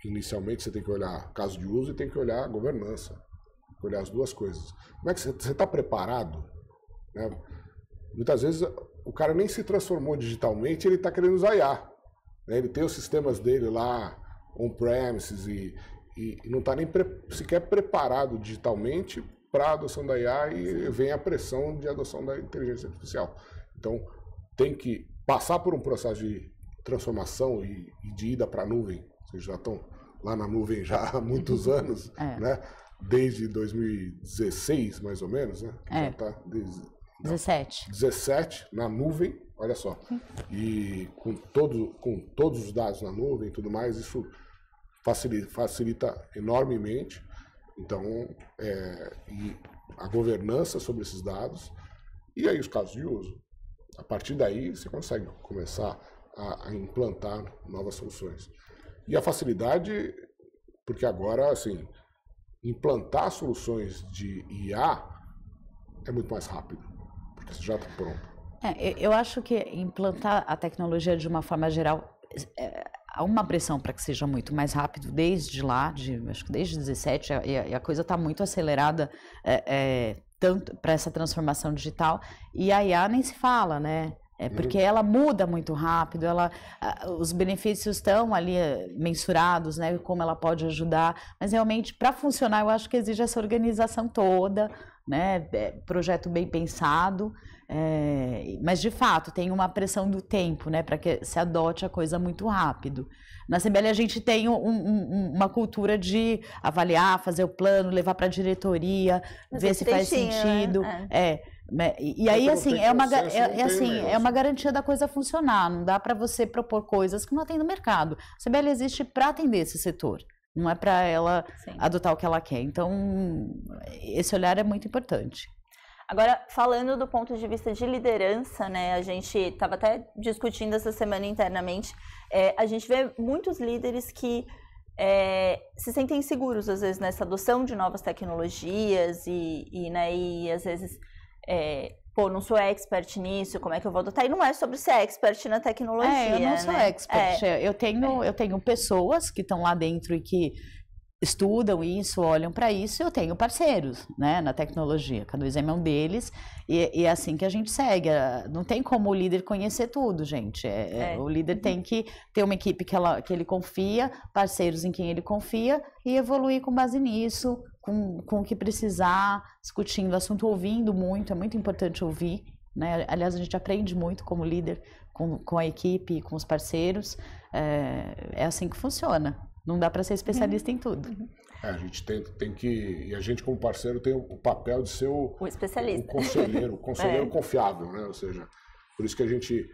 Inicialmente você tem que olhar caso de uso e tem que olhar governança, tem que olhar as duas coisas. Como é que você está preparado? Né? Muitas vezes o cara nem se transformou digitalmente, ele está querendo usar IA. Ele tem os sistemas dele lá, on-premises, e não está nem sequer preparado digitalmente para a adoção da IA e vem a pressão de adoção da inteligência artificial. Então, tem que passar por um processo de transformação e de ida para a nuvem. Vocês já estão lá na nuvem já há muitos anos, né? Desde 2016, mais ou menos, né? Já tá 17 na nuvem. Olha só, e com todos os dados na nuvem e tudo mais, isso facilita enormemente. Então, e a governança sobre esses dados e aí os casos de uso. A partir daí, você consegue começar a implantar novas soluções. E a facilidade, porque agora, assim, implantar soluções de IA é muito mais rápido, porque você já está pronto. Eu acho que implantar a tecnologia de uma forma geral, há uma pressão para que seja muito mais rápido desde lá, acho que desde 17, e a coisa está muito acelerada tanto para essa transformação digital, e a IA nem se fala, né? Porque ela muda muito rápido, os benefícios estão ali mensurados, né? Como ela pode ajudar, mas realmente para funcionar eu acho que exige essa organização toda, né? Projeto bem pensado, mas de fato tem uma pressão do tempo, né? Para que se adote a coisa muito rápido. Na CBL a gente tem uma cultura de avaliar, fazer o plano, levar para a diretoria, ver se faz sentido. E aí, assim, é uma garantia da coisa funcionar. Não dá para você propor coisas que não atendem o mercado. A CBL existe para atender esse setor. Não é para ela adotar o que ela quer. Então, esse olhar é muito importante. Agora, falando do ponto de vista de liderança, né, a gente estava até discutindo essa semana internamente, a gente vê muitos líderes que se sentem inseguros, às vezes, nessa adoção de novas tecnologias e às vezes, não sou expert nisso, como é que eu vou adotar? E não é sobre ser expert na tecnologia, eu não sou expert. Eu tenho pessoas que estão lá dentro e que estudam isso, olham para isso, e eu tenho parceiros, né, na tecnologia. A K2M é um deles, e é assim que a gente segue. Não tem como o líder conhecer tudo, gente. O líder tem que ter uma equipe que ele confia, parceiros em quem ele confia, e evoluir com base nisso, com o que precisar, discutindo o assunto, ouvindo muito, é muito importante ouvir, né? Aliás, a gente aprende muito como líder, com a equipe, com os parceiros, é assim que funciona. Não dá para ser especialista em tudo. A gente tem que, e a gente como parceiro tem o papel de ser o especialista, o conselheiro confiável, né? Ou seja, por isso que a gente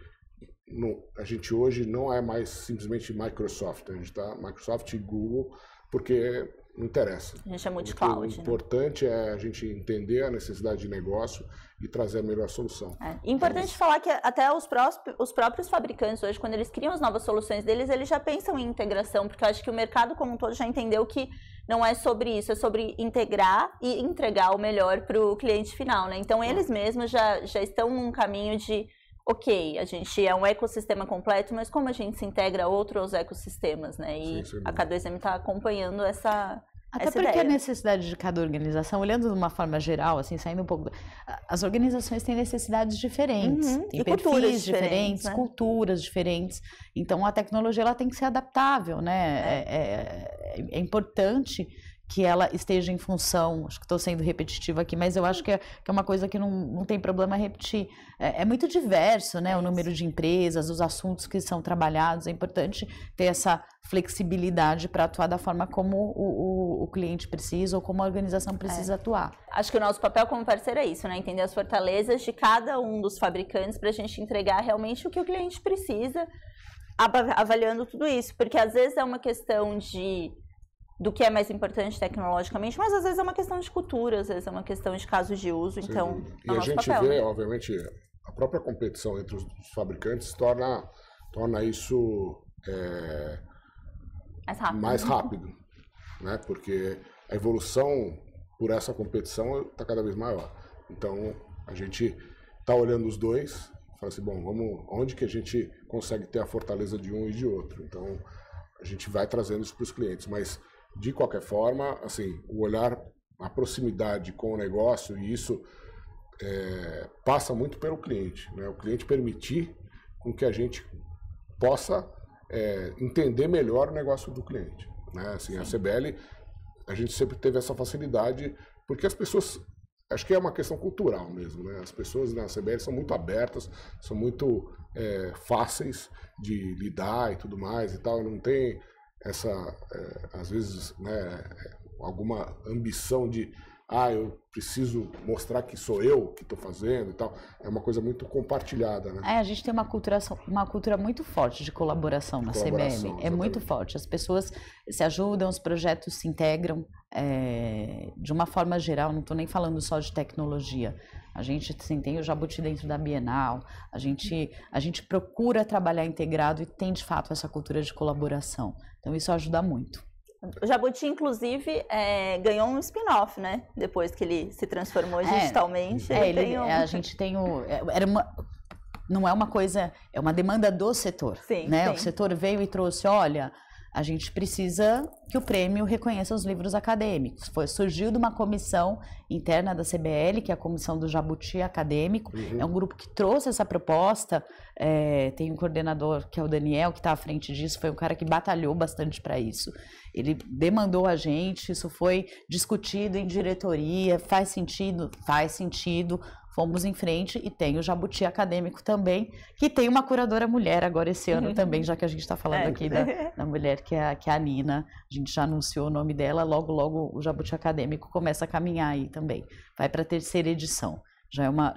hoje não é mais simplesmente Microsoft, a gente está Microsoft e Google, porque não interessa. A gente é multi-cloud. O importante é a gente entender a necessidade de negócio e trazer a melhor solução. Importante falar que até os próprios fabricantes hoje, quando eles criam as novas soluções deles, eles já pensam em integração, porque eu acho que o mercado como um todo já entendeu que não é sobre isso, é sobre integrar e entregar o melhor para o cliente final, né? Então eles mesmos já estão num caminho de ok, a gente é um ecossistema completo, mas como a gente se integra a outros ecossistemas, né? E sim, a K2M está acompanhando essa Até porque ideia. a necessidade de cada organização, olhando de uma forma geral, assim, saindo um pouco... As organizações têm necessidades diferentes, têm e perfis diferentes, né? culturas diferentes. Então, a tecnologia ela tem que ser adaptável, né? É importante que ela esteja em função, acho que estou sendo repetitiva aqui, mas eu acho que é uma coisa que não tem problema repetir. É muito diverso, né? O número de empresas, os assuntos que são trabalhados, é importante ter essa flexibilidade para atuar da forma como o cliente precisa ou como a organização precisa atuar. Acho que o nosso papel como parceiro é isso, né? Entender as fortalezas de cada um dos fabricantes para a gente entregar realmente o que o cliente precisa, avaliando tudo isso, porque às vezes é uma questão do que é mais importante tecnologicamente, mas às vezes é uma questão de cultura, às vezes é uma questão de casos de uso, então e a gente papel, vê, né? obviamente, a própria competição entre os fabricantes torna isso mais rápido, né? Porque a evolução por essa competição está cada vez maior. Então, a gente está olhando os dois, fala assim, bom, onde que a gente consegue ter a fortaleza de um e de outro? Então, a gente vai trazendo isso para os clientes, mas de qualquer forma, assim, o olhar, a proximidade com o negócio, e isso passa muito pelo cliente, né? O cliente permitir com que a gente possa entender melhor o negócio do cliente, né? Assim, a CBL, a gente sempre teve essa facilidade, porque as pessoas, acho que é uma questão cultural mesmo, né? As pessoas na CBL são muito abertas, são muito fáceis de lidar e tudo mais e tal, não tem essa, às vezes, né, alguma ambição de eu preciso mostrar que sou eu que estou fazendo e tal. É uma coisa muito compartilhada, né? A gente tem uma cultura muito forte de colaboração na CBL. Exatamente. É muito forte. As pessoas se ajudam, os projetos se integram de uma forma geral. Não estou nem falando só de tecnologia. A gente tem o Jabuti dentro da Bienal. A gente procura trabalhar integrado e tem, de fato, essa cultura de colaboração. Então, isso ajuda muito. O Jabuti, inclusive, ganhou um spin-off, né? Depois que ele se transformou digitalmente. A gente tem não é uma coisa, é uma demanda do setor. Sim, né? sim. O setor veio e trouxe, olha, a gente precisa que o prêmio reconheça os livros acadêmicos. Surgiu de uma comissão interna da CBL, que é a comissão do Jabuti acadêmico. É um grupo que trouxe essa proposta. Tem um coordenador, que é o Daniel, que está à frente disso. Foi um cara que batalhou bastante para isso. Ele demandou a gente, isso foi discutido em diretoria. Faz sentido? Faz sentido. Fomos em frente e tem o Jabuti acadêmico também, que tem uma curadora mulher agora esse ano também, já que a gente está falando aqui da mulher que é a Nina. A gente já anunciou o nome dela, logo o Jabuti acadêmico começa a caminhar aí também. Vai para a 3ª edição.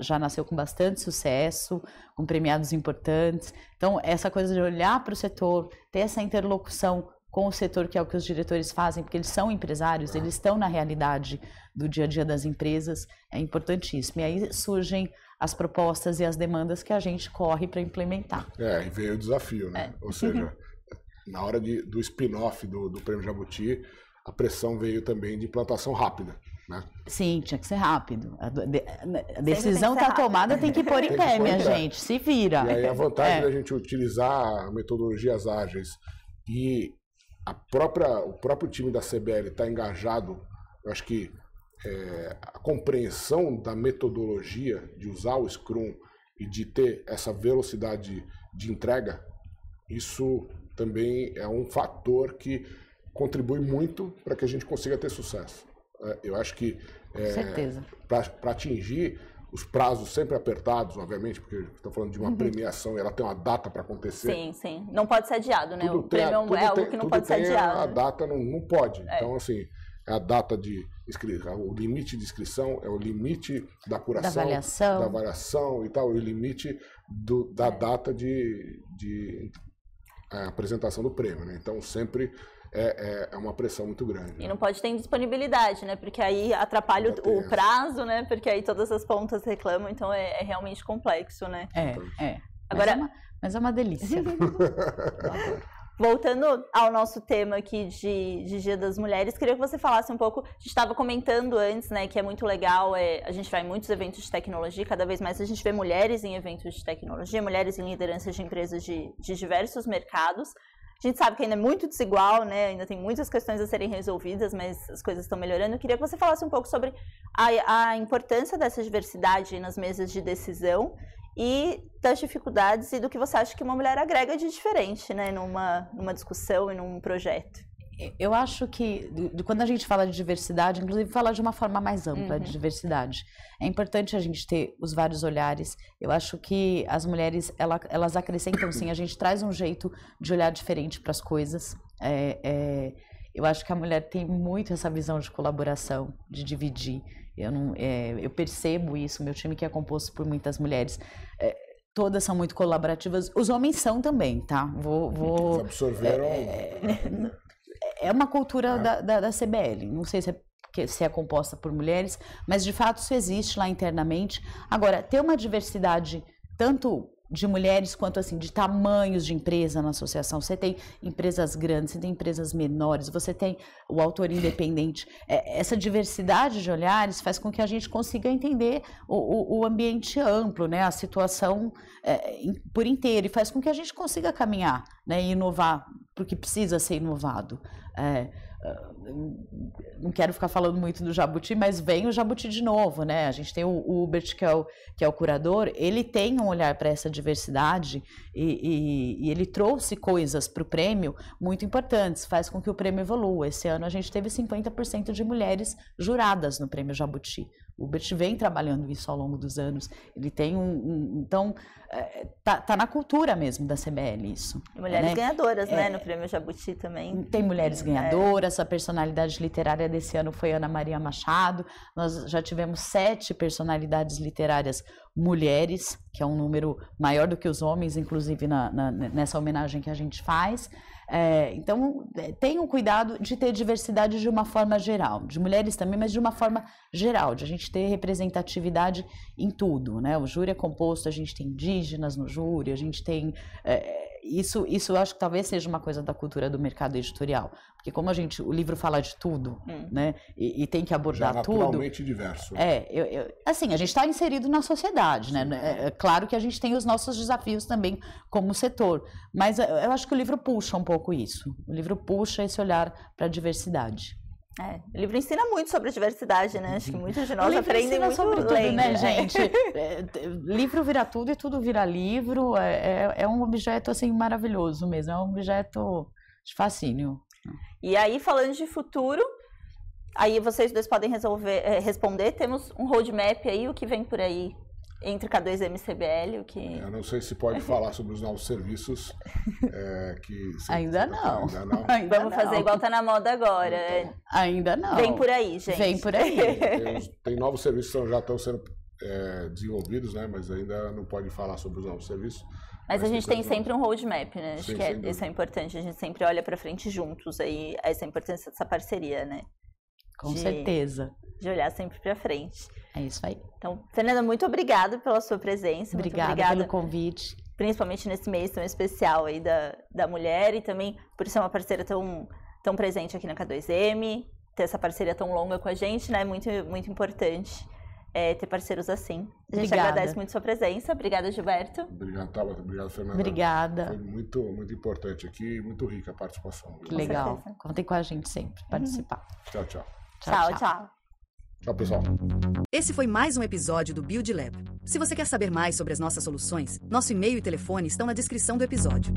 Já nasceu com bastante sucesso, com premiados importantes. Então, essa coisa de olhar para o setor, ter essa interlocução com o setor, que é o que os diretores fazem, porque eles são empresários, eles estão na realidade do dia a dia das empresas, é importantíssimo. E aí surgem as propostas e as demandas que a gente corre para implementar. E veio o desafio, né? Ou seja, na hora do spin-off do Prêmio Jabuti, a pressão veio também de implantação rápida, né? Sim, tinha que ser rápido. A decisão está tomada, tem que pôr em pé, minha gente. Se vira. E aí a vantagem da gente utilizar metodologias ágeis e o próprio time da CBL está engajado, eu acho que a compreensão da metodologia de usar o Scrum e de ter essa velocidade de entrega, isso também é um fator que contribui muito para que a gente consiga ter sucesso. Eu acho que para atingir os prazos sempre apertados, obviamente, porque estamos falando de uma premiação e ela tem uma data para acontecer. Sim, sim. Não pode ser adiado, né? O prêmio é algo que não pode ser adiado. A data não pode. Então, assim, é a data de inscrição, o limite de inscrição é o limite da apuração, da avaliação e tal, e o limite da data de apresentação do prêmio, né? Então, sempre é uma pressão muito grande. E não pode ter indisponibilidade, né? Porque aí atrapalha o prazo, né? Porque aí todas as pontas reclamam, então é realmente complexo, né? Agora, mas é uma delícia. Voltando ao nosso tema aqui de Dia das Mulheres, queria que você falasse um pouco, a gente estava comentando antes, né, que é muito legal, a gente vai em muitos eventos de tecnologia, cada vez mais a gente vê mulheres em eventos de tecnologia, mulheres em lideranças de empresas de diversos mercados. A gente sabe que ainda é muito desigual, né, ainda tem muitas questões a serem resolvidas, mas as coisas estão melhorando. Eu queria que você falasse um pouco sobre a importância dessa diversidade nas mesas de decisão e das dificuldades e do que você acha que uma mulher agrega de diferente, né, numa discussão e num projeto. Eu acho que, quando a gente fala de diversidade, inclusive fala de uma forma mais ampla de diversidade. É importante a gente ter os vários olhares. Eu acho que as mulheres, elas acrescentam, sim, a gente traz um jeito de olhar diferente para as coisas. Eu acho que a mulher tem muito essa visão de colaboração, de dividir. Eu percebo isso, meu time que é composto por muitas mulheres, todas são muito colaborativas. Os homens são também, tá? Eles absorveram... É uma cultura da CBL, não sei se é composta por mulheres, mas de fato isso existe lá internamente. Agora, ter uma diversidade tanto de mulheres quanto assim de tamanhos de empresa na associação. Você tem empresas grandes, você tem empresas menores, você tem o autor independente. Essa diversidade de olhares faz com que a gente consiga entender o ambiente amplo, né, a situação por inteiro, e faz com que a gente consiga caminhar, né, e inovar porque precisa ser inovado. Não quero ficar falando muito do Jabuti, mas vem o Jabuti de novo, né? A gente tem o Hubert, que é o curador, ele tem um olhar para essa diversidade e ele trouxe coisas para o prêmio muito importantes, faz com que o prêmio evolua. Esse ano a gente teve 50% de mulheres juradas no prêmio Jabuti. O Hubert vem trabalhando isso ao longo dos anos. Ele tem então, tá na cultura mesmo da CBL isso. E mulheres ganhadoras, né, no prêmio Jabuti também. Tem mulheres ganhadoras, a personalidade literária desse ano foi Ana Maria Machado. Nós já tivemos 7 personalidades literárias mulheres, que é um número maior do que os homens, inclusive nessa homenagem que a gente faz. Então, tenham cuidado de ter diversidade de uma forma geral, de mulheres também, mas de uma forma geral, de a gente ter representatividade em tudo, né? O júri é composto, a gente tem indígenas no júri, a gente tem... Isso eu acho que talvez seja uma coisa da cultura do mercado editorial, porque como o livro fala de tudo, né, e tem que abordar tudo... naturalmente diverso. Assim, a gente está inserido na sociedade, né? É claro que a gente tem os nossos desafios também como setor, mas eu acho que o livro puxa um pouco isso. O livro puxa esse olhar para a diversidade. O livro ensina muito sobre a diversidade, né? Acho que muitos de nós aprendem muito sobre tudo, lendo, né, gente? Livro vira tudo e tudo vira livro. É um objeto, assim, maravilhoso mesmo. É um objeto de fascínio. E aí, falando de futuro, aí vocês dois podem responder. Temos um roadmap aí, o que vem por aí entre K2M e CBL, o que... Eu não sei se pode falar sobre os novos serviços Ainda não. Vamos fazer igual tá na moda agora. Ainda não. Vem por aí, gente. Vem por aí. Tem novos serviços que já estão sendo desenvolvidos, né? Mas ainda não pode falar sobre os novos serviços. Mas a gente tem sempre um roadmap, né? Acho que isso é importante. A gente sempre olha para frente juntos. Aí essa é a importância dessa parceria, né? Com certeza. De olhar sempre para frente. É isso aí. Então, Fernanda, muito obrigada pela sua presença. Obrigada pelo convite. Principalmente nesse mês tão especial aí da mulher e também por ser uma parceira tão presente aqui na K2M, ter essa parceria tão longa com a gente, né? Muito, muito importante ter parceiros assim. A gente agradece muito sua presença. Obrigada, Gilberto. Obrigado, Tabata. Obrigado, Fernanda. Obrigada. Foi muito, muito importante aqui, muito rica a participação. Que legal. Contem com a gente sempre, participar. Tchau, tchau. Tchau. Tchau, pessoal. Esse foi mais um episódio do Build Lab. Se você quer saber mais sobre as nossas soluções, nosso e-mail e telefone estão na descrição do episódio.